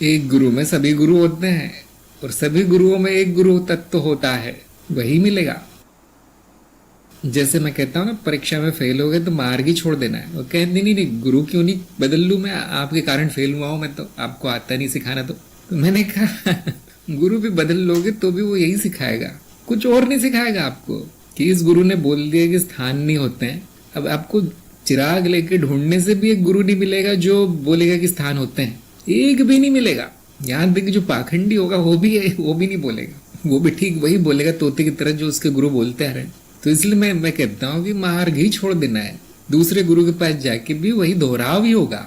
एक गुरु में सभी गुरु होते हैं, और सभी गुरुओं में एक गुरु तत्व होता है, वही मिलेगा। जैसे मैं कहता हूँ ना, परीक्षा में फेल हो गए तो मार्ग ही छोड़ देना है। वो कहते नहीं नहीं, गुरु क्यों नहीं बदल लूं मैं, आपके कारण फेल हुआ हूं मैं, तो आपको आता नहीं सिखाना। तो मैंने कहा गुरु भी बदल लोगे तो भी वो यही सिखाएगा, कुछ और नहीं सिखाएगा आपको। कि इस गुरु ने बोल दिया कि स्थान नहीं होते हैं, अब आपको चिराग लेके ढूंढने से भी एक गुरु नहीं मिलेगा जो बोलेगा कि स्थान होते हैं, एक भी नहीं मिलेगा। यहाँ तक कि जो पाखंडी होगा वो भी नहीं बोलेगा, वो भी ठीक वही बोलेगा तोते की तरह जो उसके गुरु बोलते आ रहे हैं। तो इसलिए मैं कहता हूँ कि मार्ग ही छोड़ देना है, दूसरे गुरु के पास जाके भी वही दोहराव ही होगा।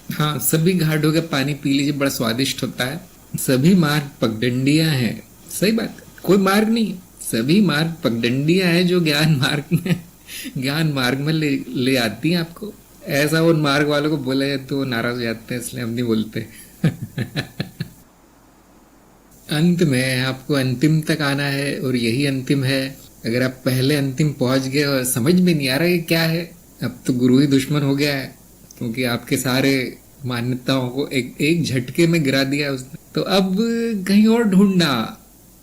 हाँ, सभी घाटों का पानी पी लीजिए, बड़ा स्वादिष्ट होता है। सभी मार्ग पगडंडियां हैं, सही बात, कोई मार्ग नहीं है, सभी मार्ग पगडंडियां हैं जो ज्ञान मार्ग में ले आती हैं आपको। ऐसा उन मार्ग वालों को बोला जाए तो नाराज हो जाते हैं, इसलिए हम नहीं बोलते। अंत में आपको अंतिम तक आना है, और यही अंतिम है। अगर आप पहले अंतिम पहुंच गए और समझ में नहीं आ रहा ये क्या है, अब तो गुरु ही दुश्मन हो गया है, क्योंकि आपके सारे मान्यताओं को एक झटके में गिरा दिया उसने। तो अब कहीं और ढूंढना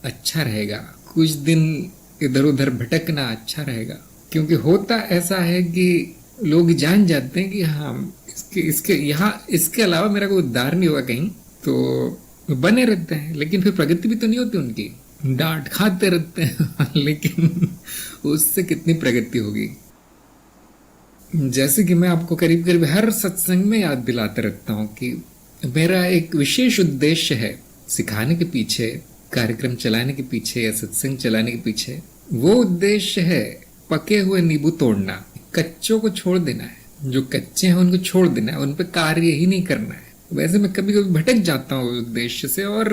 अच्छा रहेगा, कुछ दिन इधर उधर भटकना अच्छा रहेगा। क्योंकि होता ऐसा है कि लोग जान जाते हैं कि हाँ, इसके अलावा मेरा कोई उद्धार नहीं होगा कहीं, तो बने रहते हैं। लेकिन फिर प्रगति भी तो नहीं होती उनकी, डांट खाते रहते हैं लेकिन उससे कितनी प्रगति होगी। जैसे कि मैं आपको करीब करीब हर सत्संग में याद दिलाते रहता हूँ कि मेरा एक विशेष उद्देश्य है सिखाने के पीछे, कार्यक्रम चलाने के पीछे या सत्संग चलाने के पीछे। वो उद्देश्य है पके हुए नींबू तोड़ना, कच्चों को छोड़ देना है। जो कच्चे हैं उनको छोड़ देना है, उन पर कार्य ही नहीं करना है। वैसे मैं कभी कभी भटक जाता हूँ उद्देश्य से और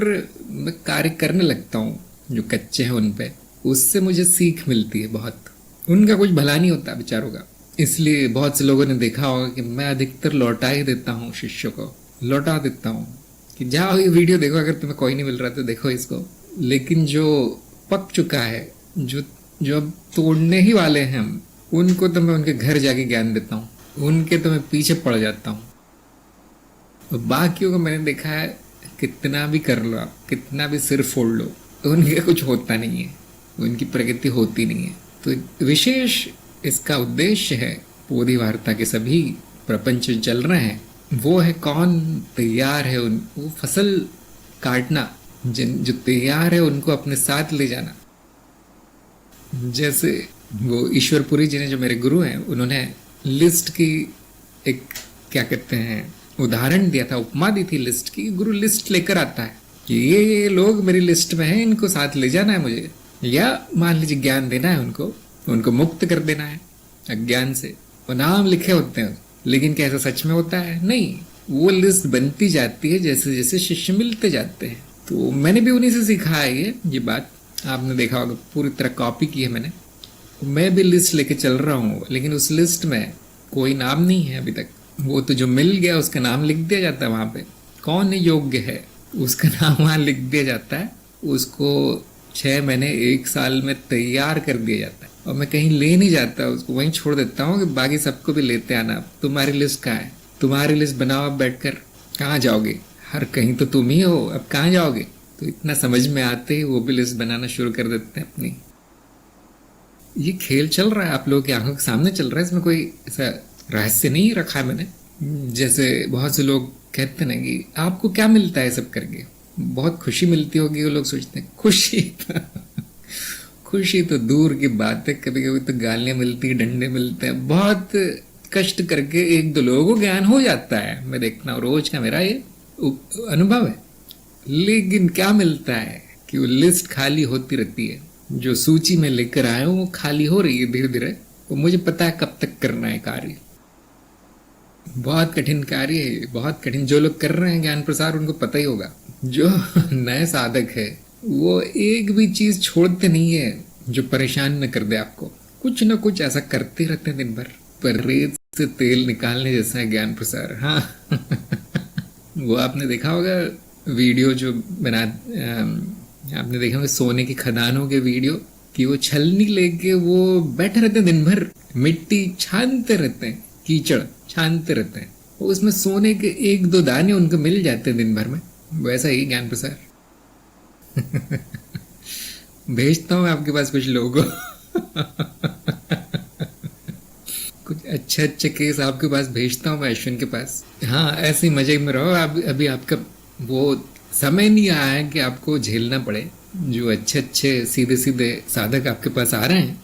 मैं कार्य करने लगता हूँ जो कच्चे हैं उन पे, उससे मुझे सीख मिलती है बहुत। उनका कुछ भला नहीं होता बेचारों का, इसलिए बहुत से लोगों ने देखा होगा कि मैं अधिकतर लौटा ही देता हूँ, शिष्यों को लौटा देता हूँ कि जाओ ये वीडियो देखो, अगर तुम्हें कोई नहीं मिल रहा तो देखो इसको। लेकिन जो पक चुका है, जो अब तोड़ने ही वाले हैं हम, उनको तो मैं उनके घर जाके ज्ञान देता हूँ, उनके तो मैं पीछे पड़ जाता हूँ। बाकियों को मैंने देखा है, कितना भी कर लो आप, कितना भी सिर फोड़ लो, तो उनके कुछ होता नहीं है, उनकी प्रगति होती नहीं है। तो विशेष इसका उद्देश्य है, बोधि वार्ता के सभी प्रपंच चल रहे हैं, वो है कौन तैयार है वो फसल काटना, जो तैयार है उनको अपने साथ ले जाना। जैसे वो ईश्वरपुरी जी ने, जो मेरे गुरु हैं, उन्होंने लिस्ट की एक क्या कहते हैं उदाहरण दिया था, उपमा दी थी लिस्ट की। गुरु लिस्ट लेकर आता है कि ये लोग मेरी लिस्ट में हैं, इनको साथ ले जाना है मुझे, या मान लीजिए ज्ञान देना है उनको मुक्त कर देना है अज्ञान से। वो नाम लिखे होते हैं, लेकिन क्या ऐसा सच में होता है? नहीं, वो लिस्ट बनती जाती है जैसे जैसे शिष्य मिलते जाते हैं। तो मैंने भी उन्हीं से सीखा है ये बात, आपने देखा होगा, पूरी तरह कॉपी की है मैंने। मैं भी लिस्ट लेके चल रहा हूँ, लेकिन उस लिस्ट में कोई नाम नहीं है अभी तक। वो तो जो मिल गया उसका नाम लिख दिया जाता है वहां पे, कौन योग्य है उसका नाम वहां लिख दिया जाता है, उसको 6 महीने 1 साल में तैयार कर दिया जाता है, और मैं कहीं ले नहीं जाता, उसको वहीं छोड़ देता हूँ कि बाकी सबको भी लेते आना। तुम्हारी लिस्ट कहाँ है? तुम्हारी लिस्ट बनाओ अब बैठकर, कहाँ जाओगे? हर कहीं तो तुम ही हो, अब कहाँ जाओगे? तो इतना समझ में आते ही वो भी लिस्ट बनाना शुरू कर देते हैं अपनी। ये खेल चल रहा है, आप लोगों की आंखों के सामने चल रहा है, इसमें कोई ऐसा रहस्य नहीं रखा है मैंने। जैसे बहुत से लोग कहते हैं कि आपको क्या मिलता है सब करके, बहुत खुशी मिलती होगी। वो लोग सोचते हैं खुशी तो दूर की बात है, कभी कभी तो गालियां मिलती है, डंडे मिलते हैं। बहुत कष्ट करके 1-2 लोगों को ज्ञान हो जाता है, मैं देखता हूँ, रोज का मेरा ये अनुभव है। लेकिन क्या मिलता है कि वो लिस्ट खाली होती रहती है, जो सूची में लेकर आए हूं वो खाली हो रही है धीरे धीरे। वो मुझे पता है कब तक करना है कार्य, बहुत कठिन कार्य है, बहुत कठिन। जो लोग कर रहे हैं ज्ञान प्रसार उनको पता ही होगा। जो नए साधक है वो एक भी चीज छोड़ते नहीं है जो परेशान न कर दे आपको, कुछ न कुछ ऐसा करते रहते हैं दिन भर। पर रेत से तेल निकालने जैसा है ज्ञान प्रसार। हाँ वो आपने देखा होगा वीडियो जो बना, आपने देखा होगा सोने की खदानों के वीडियो, कि वो छलनी लेके वो बैठे रहते हैं दिन भर, मिट्टी छानते रहते हैं, कीचड़ छानते रहते हैं, उसमें सोने के एक दो दाने उनको मिल जाते हैं दिन भर में। वैसा ही ज्ञान प्रसार। भेजता हूँ आपके पास कुछ लोगों कुछ अच्छे अच्छे केस आपके पास भेजता हूँ मैं अश्विन के पास। हाँ, ऐसे ही मजे में रहो। अभी आपका वो समय नहीं आया है कि आपको झेलना पड़े। जो अच्छे अच्छे सीधे सीधे साधक आपके पास आ रहे हैं,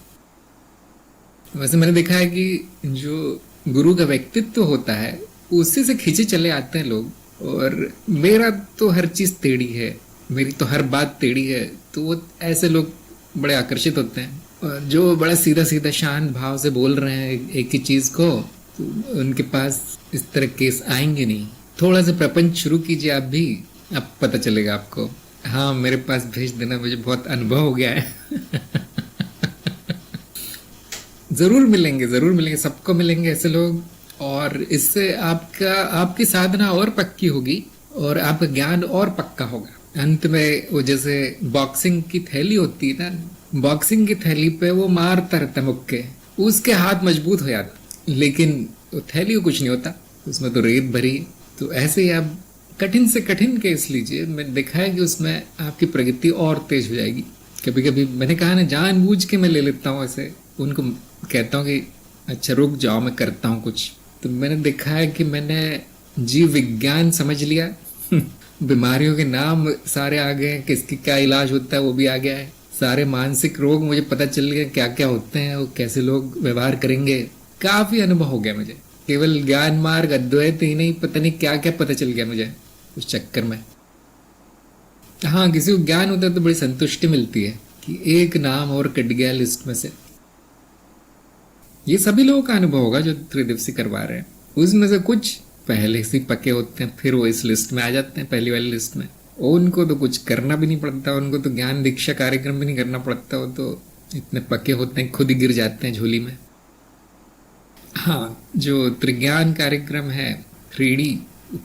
वैसे मैंने देखा है कि जो गुरु का व्यक्तित्व होता है उसी से खींचे चले आते हैं लोग। और मेरा तो हर चीज टेढ़ी है, मेरी तो हर बात टेढ़ी है, तो वो ऐसे लोग बड़े आकर्षित होते हैं। और जो बड़ा सीधा सीधा शांत भाव से बोल रहे हैं एक ही चीज को, तो उनके पास इस तरह केस आएंगे नहीं। थोड़ा सा प्रपंच शुरू कीजिए आप भी, अब पता चलेगा आपको। हाँ, मेरे पास भेज देना, मुझे बहुत अनुभव हो गया है। जरूर मिलेंगे, सबको मिलेंगे ऐसे लोग। और इससे आपकी साधना और पक्की होगी और आपका ज्ञान और पक्का होगा। अंत में वो जैसे बॉक्सिंग की थैली होती है ना, बॉक्सिंग की थैली पे वो मारता रहता मुक्के, उसके हाथ मजबूत हो जाता, लेकिन वो थैली को कुछ नहीं होता, उसमें तो रेत भरी है। तो ऐसे ही आप कठिन से कठिन केस लीजिए, मैंने देखा है कि उसमें आपकी प्रगति और तेज हो जाएगी। कभी कभी मैंने कहा ना, जानबूझ के मैं ले लेता हूँ ऐसे, उनको कहता हूँ कि अच्छा रुक जाओ मैं करता हूँ कुछ। तो मैंने देखा है कि मैंने जीव विज्ञान समझ लिया। बीमारियों के नाम सारे आ गए, किसकी क्या इलाज होता है वो भी आ गया है। सारे मानसिक रोग मुझे पता चल गया क्या क्या होते हैं, वो कैसे लोग व्यवहार करेंगे। काफी अनुभव हो गया मुझे। केवल ज्ञान मार्ग अद्वैत ही नहीं, पता नहीं क्या क्या पता चल गया मुझे उस चक्कर में। हाँ, किसी को ज्ञान होता है तो बड़ी संतुष्टि मिलती है कि एक नाम और कट गया लिस्ट में से। ये सभी लोगों का अनुभव होगा जो त्रिदिवसीय करवा रहे हैं। उसमें से कुछ पहले से पके होते हैं, फिर वो इस लिस्ट में आ जाते हैं, पहली वाली लिस्ट में। उनको तो कुछ करना भी नहीं पड़ता, उनको तो ज्ञान दीक्षा कार्यक्रम भी नहीं करना पड़ता, वो तो इतने पके होते हैं खुद ही गिर जाते हैं झोली में। हाँ, जो त्रिज्ञान कार्यक्रम है 3D,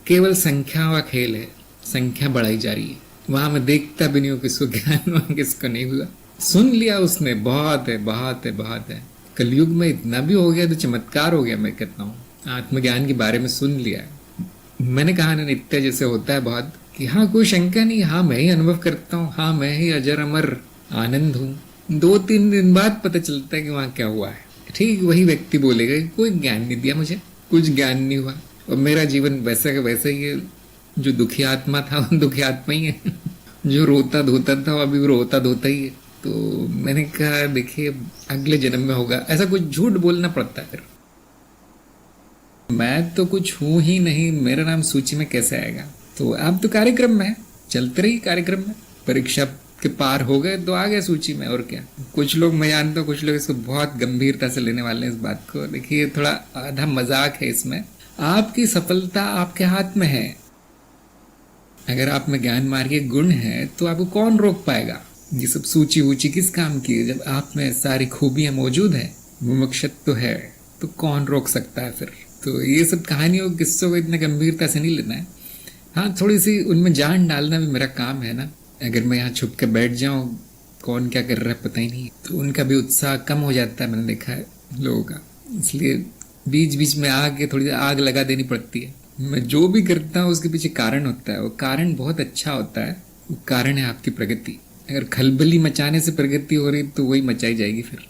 केवल संख्या का खेल है, संख्या बढ़ाई जा रही है। वहां मैं देखता भी नहीं हूँ किसको ज्ञान हुआ किसको नहीं हुआ। सुन लिया उसने, बहुत है बहुत है बहुत है। कलयुग में इतना भी हो गया तो चमत्कार हो गया। मैं कहता हूँ आत्मज्ञान के बारे में सुन लिया। मैंने कहा ना, नित्य जैसे होता है बहुत कि हाँ कोई शंका नहीं, हाँ मैं ही अनुभव करता हूँ, हाँ मैं ही अजर अमर आनंद हूँ। 2-3 दिन बाद पता चलता है कि वहां क्या हुआ है। ठीक वही व्यक्ति बोलेगा कि कोई ज्ञान नहीं दिया मुझे, कुछ ज्ञान नहीं हुआ, और मेरा जीवन वैसा का वैसा ही है। जो दुखी आत्मा था वो दुखी आत्मा ही है, जो रोता धोता था वो अभी भी रोता धोता ही है। तो मैंने कहा देखिए अगले जन्म में होगा, ऐसा कुछ झूठ बोलना पड़ता है। फिर मैं तो कुछ हूं ही नहीं, मेरा नाम सूची में कैसे आएगा। तो आप तो कार्यक्रम में है, चलते रही कार्यक्रम में, परीक्षा के पार हो गए तो आ गए सूची में, और क्या। कुछ लोग, मैं जानता हूँ कुछ लोग इसको बहुत गंभीरता से लेने वाले हैं इस बात को। देखिए थोड़ा आधा मजाक है इसमें। आपकी सफलता आपके हाथ में है। अगर आप में ज्ञान मार्ग गुण है तो आपको कौन रोक पाएगा। ये सब सूची वूची किस काम की है, जब आप में सारी खूबियां मौजूद है, मुमुक्षुत्व तो है, तो कौन रोक सकता है फिर। तो ये सब कहानियों किस्सों को इतना गंभीरता से नहीं लेना है। हाँ, थोड़ी सी उनमें जान डालना भी मेरा काम है ना। अगर मैं यहाँ छुप के बैठ जाऊं, कौन क्या कर रहा है पता ही नहीं, तो उनका भी उत्साह कम हो जाता है, मैंने देखा है लोगों का। इसलिए बीच बीच में आके थोड़ी आग लगा देनी पड़ती है। मैं जो भी करता हूँ उसके पीछे कारण होता है, वो कारण बहुत अच्छा होता है। वो कारण है आपकी प्रगति। अगर खलबली मचाने से प्रगति हो रही तो वही मचाई जाएगी फिर।